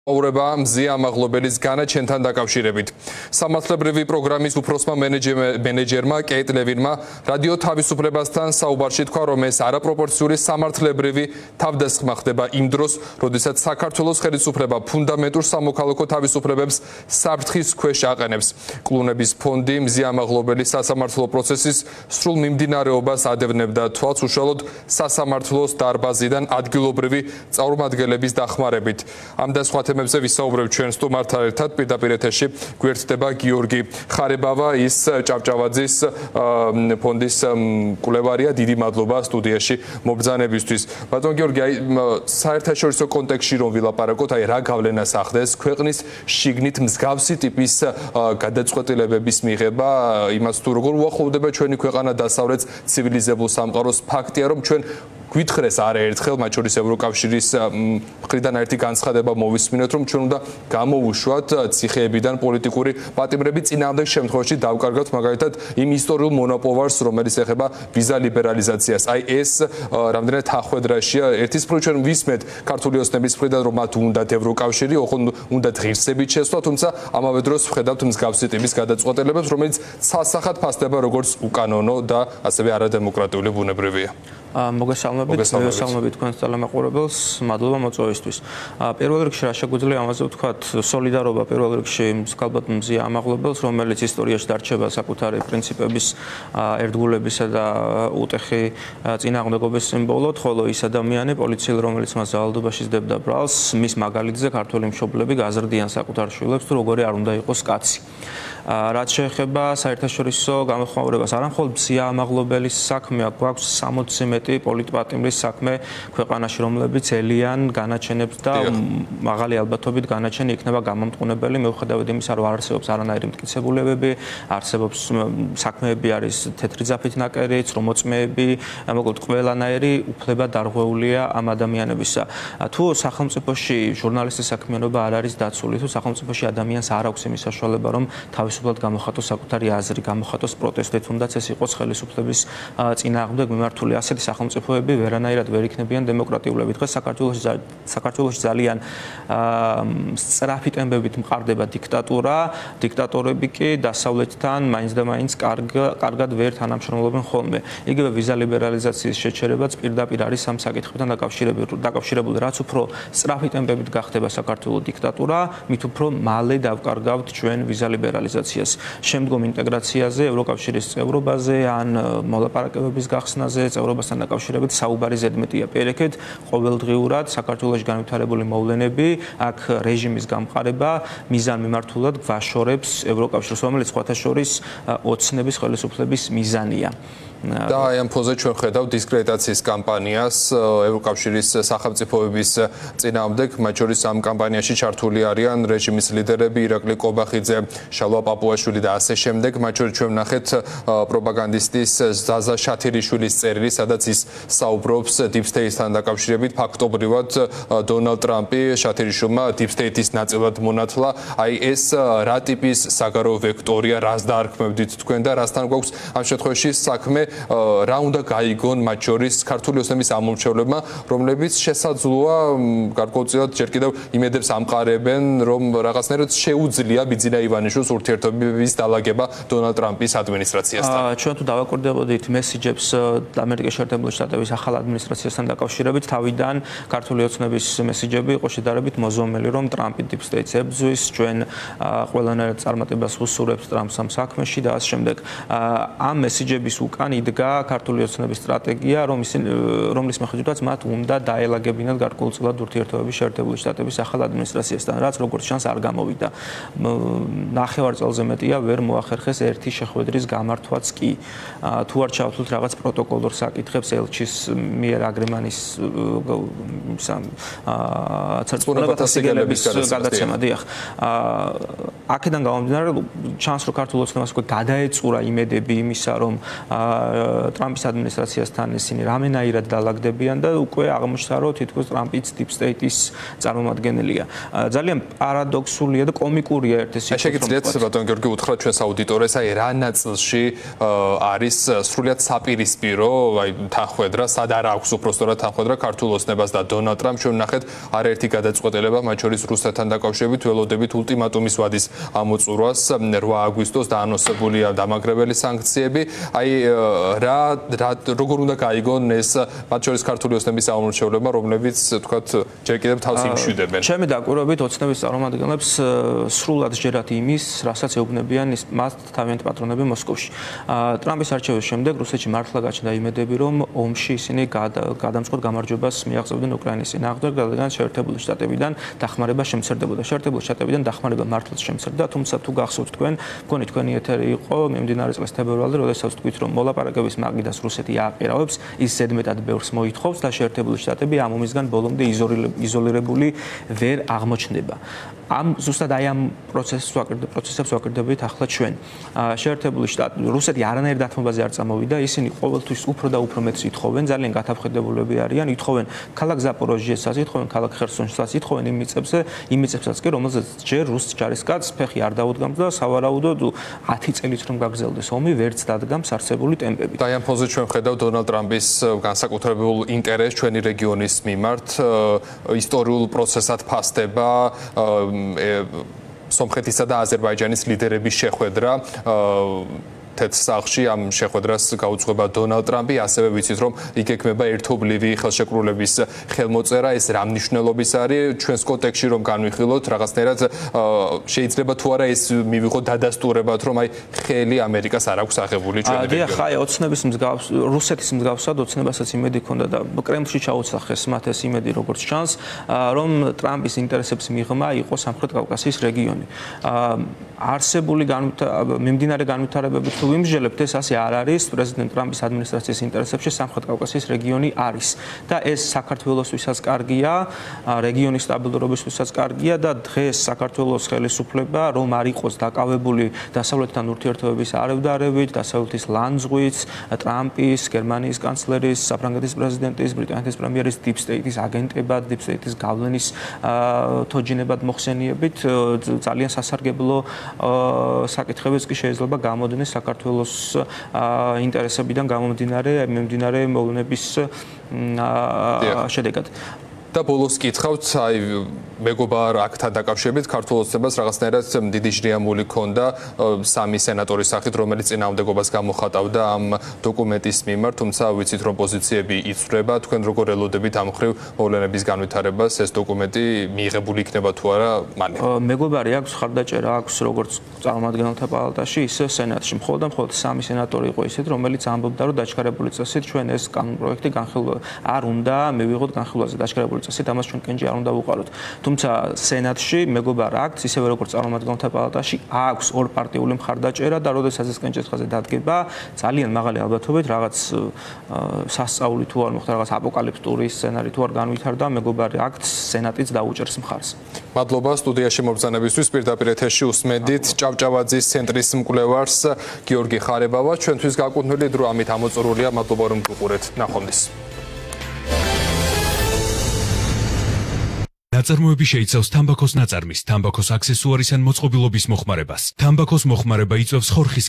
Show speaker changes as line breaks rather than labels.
Ureba mzia maglobelis განაჩენთან დაკავშირებით. Სამართლებრივი პროგრამის უფროსმა მენეჯერმა კეიტ ლევინმა რადიო თავისუფლებასთან საუბარში თქვა, რომ ეს არაპროპორციული სამართლებრივი თავდასხმა ხდება იმ დროს, როდესაც საქართველოს ხელისუფლება ფუნდამენტურ სამოქალაქო თავისუფლებებს საფრთხის ქვეშ აყენებს. კლუნების ფონდი მზია მაგლობელის სასამართლო პროცესის სრულ მიმდინარეობას ადევნებდა თვალს უშუალოდ სასამართლოს დარბაზიდან ადგილობრივი წარმომადგენლების დახმარებით. ამ და სხვა თემებზე ვისაუბრებ ჩვენ სტუმართან ერთად პირდაპირ ეთერში გვერდდება გიორგი ხარებავა, ის ჭავჭავაძის ფონდის კვლევარია. დიდი მადლობა სტუდიაში მობრძანებისთვის. ბატონ გიორგი, საერთაშორისო კონტექსტში რომ ვილაპარაკოთ, რა გავლენას ახდენს ქვეყნის შიგნით მსგავსი ტიპის გადაწყვეტილებების მიღება, იმას თუ როგორ უახლოვდება ჩვენი ქვეყანა დასავლეთ ცივილიზებულ სამყაროს. ფაქტია, რომ ჩვენ გვითხრეს არაერთხელ, მათ შორის ევროკავშირის მხრიდან ერთი განცხადება მოვისმინოთ, რომ ჩვენ უნდა გამოვუშვათ ციხეებიდან პოლიტიკური პატიმრები, წინააღმდეგ შემთხვევაში დავკარგოთ მაგალითად იმ ისტორიულ მონოპოვარს, რომელიც ეხება ვიზა ლიბერალიზაციას. აი ეს რამდენად თახვედრაშია. ერთის მხრივ ჩვენ ვისმენთ ქართული ოცნების მხრიდან, რომ მათ უნდათ ევროკავშირი, ოღონდ უნდათ ღირსებით შესვლა, თუმცა ამავე დროს ვხედავთ მსგავსი ტიპის გადაწყვეტილებებს, რომელიც ცალსახად ფასდება როგორც უკანონო და ასევე არადემოკრატიული ბუნებრივია.
მოგესალმებით თქვენს ტელემაყურებელს, მადლობა მოწვევისთვის. პირველ რიგში რა შეგვიძლია ამაზე ვთქვათ, სოლიდარობა პირველ რიგში ალბათ მზია ამაღლებელს, რომელიც ისტორიაში დარჩება საკუთარი პრინციპების, ერთგულებისა და უტეხი წინააღმდეგობის სიმბოლოდ, ხოლო ის ადამიანი, პოლიციელი, რომელიც მას ძალადობაში სდებდა ბრალს, მის მაგალითზე ქართველი მშობლები გაზრდიან საკუთარ შვილებს, თუ როგორი არ უნდა იყოს კაცი. რაც შეეხება საერთაშორისო გამოხმაურებას, არამხოლოდ მზია ამაღლობელის საქმე, გვაქვს 60 მეტი პოლიტპატიმრის საქმე ქვეყანაში, რომლებიც ელიან განაჩენებს და მაღალი ალბათობით განაჩენი იქნება გამომტყუნებელი, მიუხედავად იმისა, რომ არ არსებობს არანაირი მტკიცებულებები, არსებობს საქმეები არის თეთრი ძაფით ნაკერი, წრომოწმეები, მოკლედ ყველანაირი უფლება დარღვეულია ამ ადამიანებისა. თუ სახელმწიფოში ჟურნალისტის საქმიანობა არ არის დაცული, თუ სახელმწიფოში ადამიანს არ აქვს იმის საშუალება, რომ თავისუფლად გამოხატოს საკუთარი აზრი, გამოხატოს პროტესტი, თუნდაც ეს იყოს ხელისუფლების წინააღმდეგ მიმართული, ასეთი სახელმწიფოები ვერანაირად ვერ იქნებიან დემოკრატიულები. დღეს საქართველოში ძალიან სწრაფი ტემპებით მყარდება დიქტატურა, დიქტატორები კი დასავლეთთან მაინც და მაინც კარგად ვერ თანამშრომლობენ ხოლმე. იგივე ვიზა ლიბერალიზაციის შეჩერებაც პირდაპირ არის ამ საკითხებთან დაკავშირებული, რაც უფრო სწრაფი ტემპებით გახდება საქართველოს დიქტატურა, მით უფრო მალე დავკარგავთ ჩვენ ვიზა ლიბერალიზაციას. შემდგომ ინტეგრაციაზე, ევროკავშირის წევრობაზე ან მოლაპარაკებების გახსნაზე, წევრობასთან დაკავშირებით საუბარი ზედმეტია. პირიქით, ყოველდღიურად საქართველოში განვითარებული მოვლენები, აქ რეჟიმის გამყარება მიზანმიმართულად გვაშორებს ევროკავშირს, რომელიც სხვათა შორის ოცნების ხელისუფლების მიზანია.
და აი ამ ფონზე ჩვენ ხედავთ დისკრედიტაციის კამპანიას ევროკავშირის სახელმწიფოების წინააღმდეგ, მათ შორის ამ კამპანიაში ჩართული არიან რეჟიმის ლიდერები ირაკლი კობახიძე, შალვა პაპუაშვილი და ასე შემდეგ. მათ შორის ჩვენ ვნახეთ პროპაგანდისტის ზაზა შათირიშვილის წერილი, სადაც ის საუბრობს Deep State-თან დაკავშირებით. ფაქტობრივად დონალდ ტრამპი შათირიშვილმა Deep State-ის ნაწილად მონათლა. აი ეს რა ტიპის საგარეო ვექტორია, რას დაარქმევდით თქვენ და რასთან გვაქვს ამ შემთხვევაში საქმე, რა უნდა გაიგონ მათ შორის ქართული ოცნების ამომრჩევლებმა, რომლებიც შესაძლოა გარკვეულწილად ჯერ კიდევ იმედებს ამყარებენ, რომ რაღაცნაირად შეუძლია ბიძინა ივანიშვილს ურთიერთობების დალაგება დონალდ ტრამპის ადმინისტრაციასთან.
ჩვენ თუ დავაკურდებოდით მესიჯებს ამერიკის შეერთებული შტატების ახალ ადმინისტრაციასთან დაკავშირებით, თავიდან ქართული ოცნების მესიჯები იყო შედარებით მოზომელი, რომ ტრამპი Deep State-ს ებრძვის, ჩვენ ყველანაირად წარმატებას ვუსურვებთ ტრამპს ამ საქმეში და ასე შემდეგ. ამ მესიჯების უკან იდგა ქართული ოცნების სტრატეგია, რომლის მიხედვითაც მათ უნდა დაელაგებინათ გარკვეულწილად ურთიერთობები შეერთებული შტატების ახალ ადმინისტრაციასთან, რაც როგორც ჩანს არ გამოვიდა. ნახევარ წელზე მეტია ვერ მოახერხეს ერთი შეხვედრის გამართვაც კი. თუ არ ჩავთვლით რაღაც პროტოკოლურ საკითხებს ელჩის მიერ აგრემანის ცერტიფიკატების გადაცემა, დიახ. აქედან გამომდინარე, ჩანს რომ ქართულ ოცნებას უკვე გადაეწურა იმედები იმისა, რომ ტრამპის ადმინისტრაციასთან ისინი რამენაირად დაალაგდებიან და უკვე აღმოჩნდა, რომ თითქოს ტრამპიც deep state-ის წარმომადგენელია. ძალიან პარადოქსულია და კომიკურია ერთი სიტყვით.
შეგიძლიათ ბატონ გიორგი უთხრათ ჩვენს აუდიტორიას, აი რა ნაწილში არის სრულიად საპირისპირო, აი თანხმედრა, სად არ აქვს უბრალოდ თანხმედრა ქართულ ოცნებას და დონალდ ტრამპს ჩვენ ნახეთ არაერთი გადაწყვეტილება, მათ შორის რუსეთთან დაკავშირებით ველოდებით ულტიმატუმის ვადის ამოწურვას 8 აგვისტოს დაანონსებულია დამაგრებელი სანქციები. აი როგორ უნდა გაიგონ ეს მათ შორის ქართული ოცნების წარმომადგენლებმა, რომლებიც თქვათ ჯერ კიდევ თავს იმშვიდებენ.
ჩემი დაკვირვებით ოცნების წარმომადგენლებს სრულად ჯერათ იმის, რასაც ეუბნებიან მათ თავიანთი პატრონები მოსკოვში. ტრამპის არჩევის შემდეგ რუსეთში მართლა გაჩნდა იმედები, რომ ომში ისინი გადამწყვეტ გამარჯვებას მიაღწევდნენ უკრაინის წინააღმდეგ, რადგან შეერთებული შტატებიდან დახმარება შემცირდებოდა. შეერთებული შტატებიდან დახმარება მართლაც შემცირდა, თუმცა თუ გახსოვთ თქვენი ეთერი იყო მიმდინარე წლის თებერვალზე, როდესაც თქვით, რომ მოლაპარაკების მაგიდას რუსეთი ააყირავებს, ის ზედმეტად ბევრს მოითხოვს და შეერთებული შტატები ამ ომისგან ბოლომდე იზოლირებული ვერ აღმოჩნდება. ზუსტად აი ამ პროცესებს ვაკრდებებით ახლა ჩვენ. შეერთებული შტატები, რუსეთი არანაირ დათმობაზე არ წამოვიდა, ისინი ყოველთვის უფრო და უფრო მეტს ითხოვენ, ძალიან გადაფხედებულები არიან, ითხოვენ ქალაქ ზაპოროჟიესაც, ითხოვენ ქალაქ ხერსონსაც, ითხოვენ იმ მიწებსაც კი, რომელზეც ჯერ რუს ჯარისკაცს ფეხი არ დაუდგამს და სავარაუდოდ 10 წელიც რომ გაგრძელდეს ომი, ვერც დადგამს არსებული ტემპებით.
და ამ ფონზე ჩვენ ვხედავთ დონალდ ტრამპის განსაკუთრებულ ინტერესს ჩვენი რეგიონის მიმართ, ისტორიულ პროცესად ფასდება სომხეთისა და აზერბაიჯანის ლიდერების შეხვედრა თეთრსაღში ამ შეხვედრას გაუძღვება დონალდ ტრამპი, ასევე ვიცით რომ იგეგმება ერთობლივი ხელშეკრულების ხელმოწერა, ეს რა მნიშვნელობის არის ჩვენს კონტექსტში რომ განვიხილოთ, რაღაცნაირად შეიძლება თუ არა ეს მივიღოთ დადასტურებად, რომ აი ხელი ამერიკას არ აქვს აღებული ჩვენი რეგიონი.
დიახ, აი ოცნების მსგავს, რუსეთის მსგავსად ოცნებასაც იმედი ჰქონდა და კრემლში ჩაუცახეს მათ ეს იმედი როგორც ჩანს, რომ ტრამპის ინტერესებს მიღმა იყო სამხრეთ კავკასიის რეგიონი. არსებული მიმდინარე განვითარებებით თუ ვიმსჯელებთ, ეს ასე არ არის. პრეზიდენტ ტრამპის ადმინისტრაციის ინტერესებში სამხრეთ კავკასიის რეგიონი არის და ეს საქართველოსთვისაც კარგია, რეგიონის სტაბილურობისთვისაც კარგია და დღეს საქართველოს ხელისუფლება რომ არ იყოს დაკავებული დასავლეთთან ურთიერთობების არევდარებით, დასავლეთის ლანძღვით, ტრამპის, გერმანიის კანცლერის, საფრანგეთის პრეზიდენტის, ბრიტანეთის პრემიერის deep state-ის აგენტებად, deep state-ის გავლენის თოჯინებად მოხსენიებით, ძალიან სასარგებლო საკითხებიც კი შეიძლება გამოდნეს საქართველოს ინტერესებიდან გამომდინარე მიმდინარე მოვლენების შედეგად.
და ბოლოს კითხავთ, აი მეგობარ აქტთან დაკავშირებით ქართულ ოცნებას რაღაცნაირად დიდი ჟრიამული ქონდა სამი სენატორის სახით, რომელიც წინააღმდეგობას გამოხატავდა ამ დოკუმენტის მიმართ, თუმცა ვიცით რომ პოზიციები იცვლება, თქვენ როგორ ელოდებით ამ მხრივ მოვლენების განვითარებას, ეს დოკუმენტი მიიღებული იქნება თუ არა მალე?
მეგობარი აქვს ხარდაჭერა აქვს როგორც წარმომადგენელთა პალატაში, ისე სენატში. მხოლოდ სამი სენატორი იყო ისეთ, რომელიც ამბობდა რომ დაჩქარებული წესით ჩვენ ეს კანონპროექტი არ უნდა მივიღოთ განხილვაზე დაჩქარებული წესით, ამას ჩვენ კენჭი არ უნდა ვუყაროთ. თუმცა სენატში მეგობარ აქტს, ისევე როგორც წარმომადგენელთა პალატაში აქვს ორპარტიული მხარდაჭერა და როდესაც ეს კენჭის ხაზზე დადგება, ძალიან მაღალი ალბათობით რაღაც სასწაული თუ არ მოხდა, რაღაც აპოკალიფტური სცენარი თუ არ განვითარდა, მეგობარი აქტს სენატიც დაუჭერს მხარს.
მადლობა სტუდიაში მობრძანებისთვის, პირდაპირ ეთერში უსმენდით ჭავჭავაძის ცენტრის მკვლევარს გიორგი ხარებავას, ჩვენთვის გაკუთვნილი დრო ამით ამოწურულია, მადლობა რომ გიყურეთ, ნახვამდის.
ნაწარმოები შეიცავს თამბაქოს ნაწარმის, თამბაქოს აქსესუარის ან მოწყობილობის მოხმარებას. თამბაქოს მოხმარება იწვევს ხორხის